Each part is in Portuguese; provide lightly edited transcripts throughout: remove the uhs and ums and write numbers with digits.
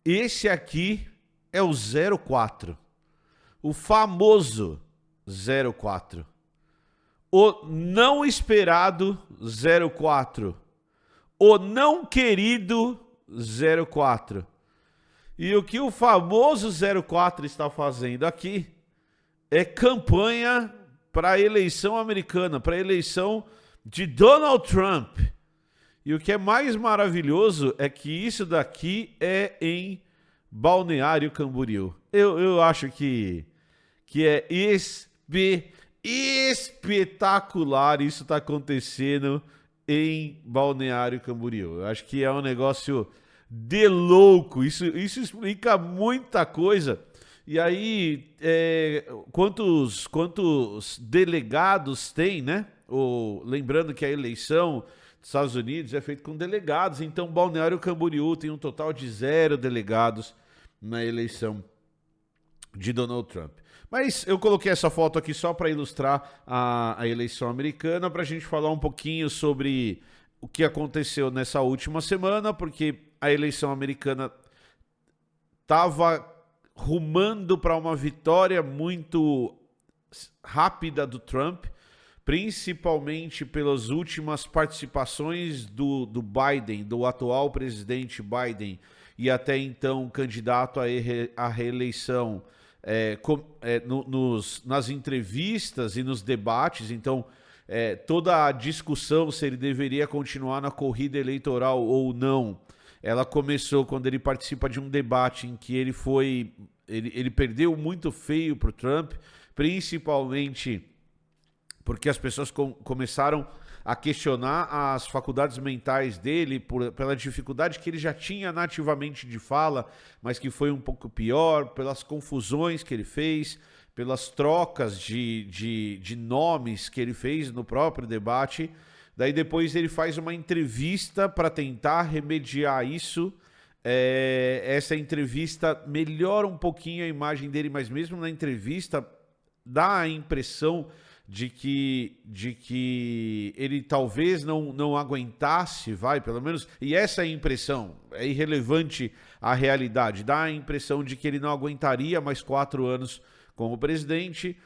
Esse aqui é o 04. O famoso 04. O não esperado 04. O não querido 04. E o que o famoso 04 está fazendo aqui é campanha para a eleição americana, para a eleição de Donald Trump. E o que é mais maravilhoso é que isso daqui é em Balneário Camboriú. Eu acho que é espetacular isso tá acontecendo em Balneário Camboriú. Eu acho que é um negócio de louco. Isso explica muita coisa. E aí, quantos delegados tem, né? Lembrando que a eleição dos Estados Unidos é feita com delegados. Então, Balneário Camboriú tem um total de 0 delegados na eleição de Donald Trump. Mas eu coloquei essa foto aqui só para ilustrar a eleição americana, para a gente falar um pouquinho sobre o que aconteceu nessa última semana, porque a eleição americana estava rumando para uma vitória muito rápida do Trump, principalmente pelas últimas participações do Biden, do atual presidente Biden, e até então candidato à reeleição, nas entrevistas e nos debates. Então, toda a discussão se ele deveria continuar na corrida eleitoral ou não, ela começou quando ele participa de um debate em que ele perdeu muito feio para o Trump, principalmente porque as pessoas começaram a questionar as faculdades mentais dele pela dificuldade que ele já tinha nativamente de fala, mas que foi um pouco pior, pelas confusões que ele fez, pelas trocas de nomes que ele fez no próprio debate. Daí depois ele faz uma entrevista para tentar remediar isso. Essa entrevista melhora um pouquinho a imagem dele, mas mesmo na entrevista dá a impressão de que ele talvez não aguentasse, pelo menos, e essa é a impressão, é irrelevante à realidade, dá a impressão de que ele não aguentaria mais 4 anos como presidente.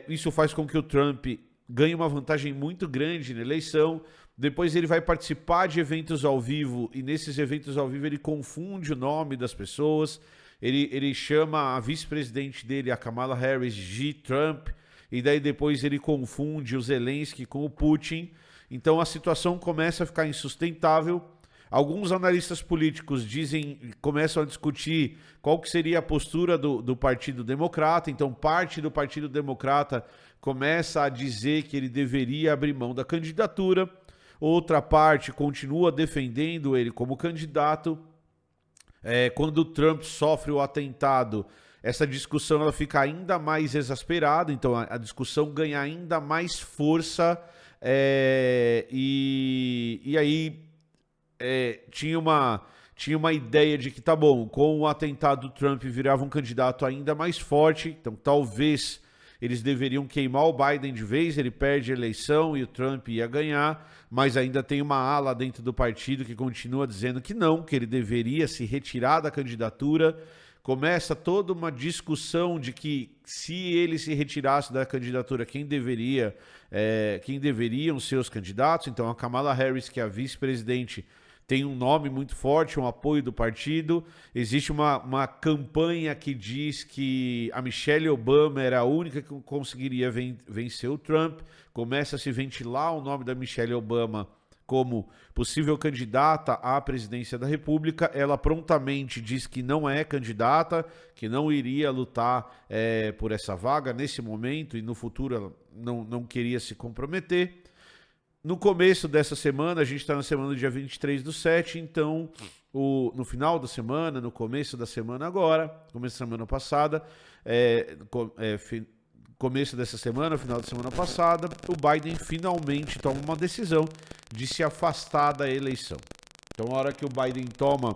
Isso faz com que o Trump ganhe uma vantagem muito grande na eleição. Depois ele vai participar de eventos ao vivo, e nesses eventos ao vivo ele confunde o nome das pessoas, ele chama a vice-presidente dele, a Kamala Harris, de Trump, e daí depois ele confunde o Zelensky com o Putin. Então a situação começa a ficar insustentável. Alguns analistas políticos começam a discutir qual que seria a postura do Partido Democrata. Então parte do Partido Democrata começa a dizer que ele deveria abrir mão da candidatura. Outra parte continua defendendo ele como candidato. Quando o Trump sofre o atentado, essa discussão ela fica ainda mais exasperada, então a discussão ganha ainda mais força, e aí tinha uma ideia de que, tá bom, com o atentado do Trump virava um candidato ainda mais forte, então talvez eles deveriam queimar o Biden de vez, ele perde a eleição e o Trump ia ganhar, mas ainda tem uma ala dentro do partido que continua dizendo que não, que ele deveria se retirar da candidatura. Começa toda uma discussão de que se ele se retirasse da candidatura, quem deveriam ser os candidatos. Então a Kamala Harris, que é a vice-presidente, tem um nome muito forte, um apoio do partido. Existe uma campanha que diz que a Michelle Obama era a única que conseguiria vencer o Trump. Começa a se ventilar o nome da Michelle Obama como possível candidata à presidência da República. Ela prontamente diz que não é candidata, que não iria lutar por essa vaga nesse momento, e no futuro ela não queria se comprometer. No começo dessa semana, a gente está na semana do dia 23/7, então no final da semana, no começo da semana agora, começo da semana passada, começo dessa semana, final da semana passada, o Biden finalmente toma uma decisão de se afastar da eleição. Então, na hora que o Biden toma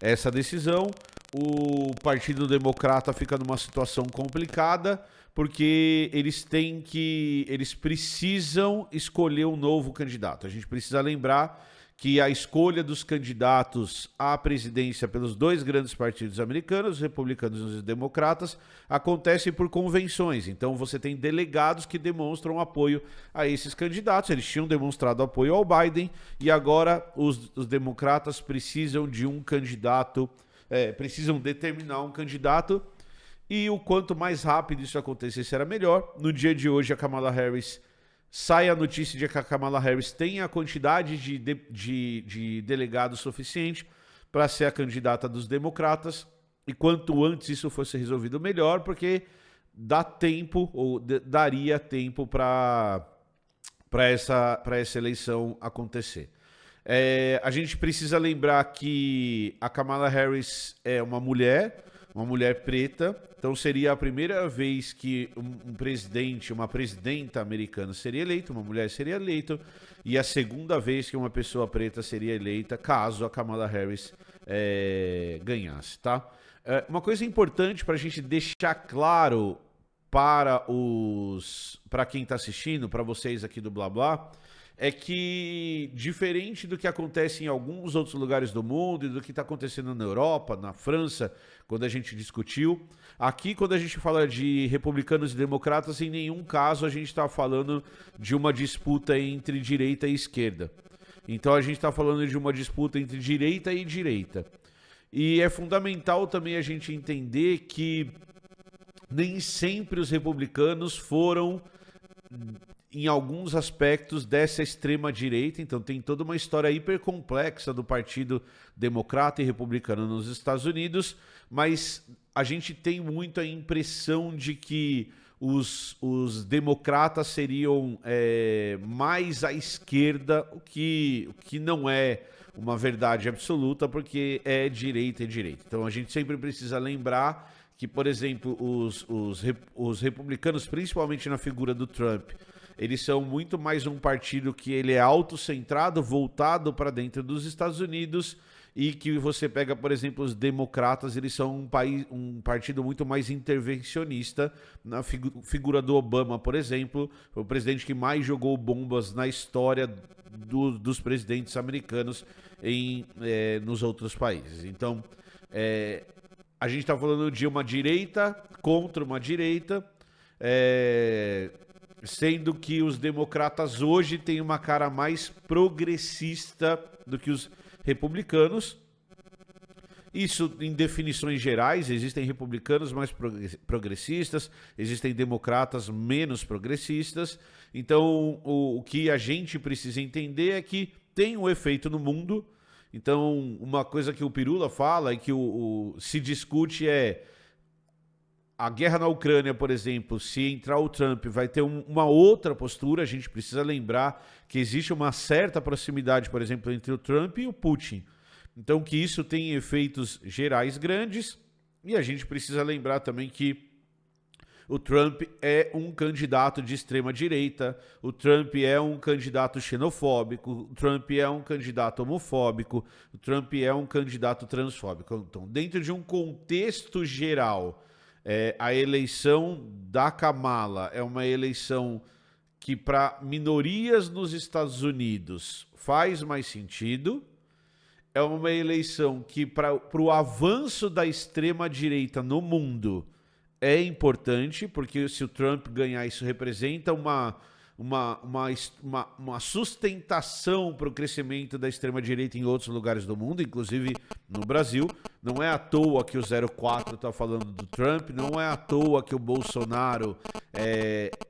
essa decisão, o Partido Democrata fica numa situação complicada, porque eles precisam escolher um novo candidato. A gente precisa lembrar que a escolha dos candidatos à presidência pelos dois grandes partidos americanos, os republicanos e os democratas, acontece por convenções. Então você tem delegados que demonstram apoio a esses candidatos. Eles tinham demonstrado apoio ao Biden e agora os democratas precisam de um candidato, precisam determinar um candidato, e o quanto mais rápido isso acontecer será melhor. No dia de hoje, a Kamala Harris... sai a notícia de que a Kamala Harris tem a quantidade de delegados suficiente para ser a candidata dos democratas. E quanto antes isso fosse resolvido, melhor, porque dá tempo, ou daria tempo para essa eleição acontecer. A gente precisa lembrar que a Kamala Harris é uma mulher preta, então seria a primeira vez que um presidente, uma presidenta americana seria eleita, uma mulher seria eleita, e a segunda vez que uma pessoa preta seria eleita, caso a Kamala Harris ganhasse, tá? Uma coisa importante para a gente deixar claro para quem está assistindo, para vocês aqui do Blá Blá, é que, diferente do que acontece em alguns outros lugares do mundo e do que está acontecendo na Europa, na França, quando a gente discutiu, aqui, quando a gente fala de republicanos e democratas, em nenhum caso a gente está falando de uma disputa entre direita e esquerda. Então a gente está falando de uma disputa entre direita e direita. E é fundamental também a gente entender que nem sempre os republicanos foram, em alguns aspectos, dessa extrema-direita. Então tem toda uma história hiper complexa do Partido Democrata e Republicano nos Estados Unidos, mas a gente tem muito a impressão de que os democratas seriam mais à esquerda, o que não é uma verdade absoluta, porque é direita e direita. Então a gente sempre precisa lembrar que, por exemplo, os republicanos, principalmente na figura do Trump, eles são muito mais um partido que ele é autocentrado, voltado para dentro dos Estados Unidos, e que você pega, por exemplo, os democratas, eles são um partido muito mais intervencionista. Na figura do Obama, por exemplo, foi o presidente que mais jogou bombas na história dos presidentes americanos nos outros países. Então, a gente está falando de uma direita contra uma direita, sendo que os democratas hoje têm uma cara mais progressista do que os republicanos. Isso em definições gerais, existem republicanos mais progressistas, existem democratas menos progressistas. Então, o que a gente precisa entender é que tem um efeito no mundo. Então, uma coisa que o Pirula fala e que se discute é a guerra na Ucrânia, por exemplo. Se entrar o Trump, vai ter uma outra postura. A gente precisa lembrar que existe uma certa proximidade, por exemplo, entre o Trump e o Putin. Então, que isso tem efeitos gerais grandes. E a gente precisa lembrar também que o Trump é um candidato de extrema-direita, o Trump é um candidato xenofóbico, o Trump é um candidato homofóbico, o Trump é um candidato transfóbico. Então, dentro de um contexto geral, a eleição da Kamala é uma eleição que, para minorias nos Estados Unidos, faz mais sentido. É uma eleição que, para o avanço da extrema-direita no mundo, é importante, porque se o Trump ganhar, isso representa uma sustentação para o crescimento da extrema-direita em outros lugares do mundo, inclusive no Brasil. Não é à toa que o 04 está falando do Trump, não é à toa que o Bolsonaro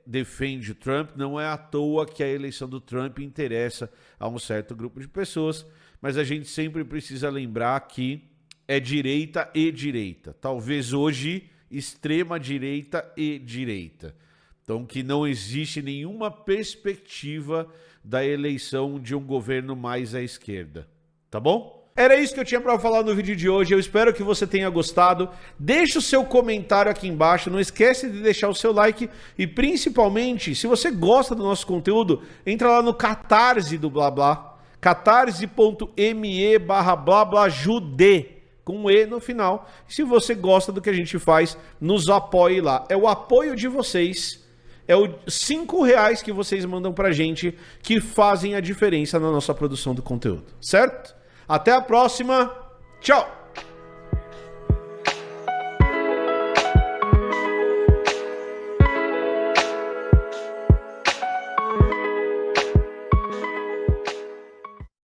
defende o Trump, não é à toa que a eleição do Trump interessa a um certo grupo de pessoas, mas a gente sempre precisa lembrar que é direita e direita. Talvez hoje extrema-direita e direita. Então, que não existe nenhuma perspectiva da eleição de um governo mais à esquerda. Tá bom? Era isso que eu tinha para falar no vídeo de hoje. Eu espero que você tenha gostado. Deixa o seu comentário aqui embaixo. Não esquece de deixar o seu like. E, principalmente, se você gosta do nosso conteúdo, entra lá no Catarse do Blá Blá. catarse.me/blablajude. Com um E no final. Se você gosta do que a gente faz, nos apoie lá. É o apoio de vocês, é os R$5 que vocês mandam pra gente que fazem a diferença na nossa produção do conteúdo, certo? Até a próxima, tchau!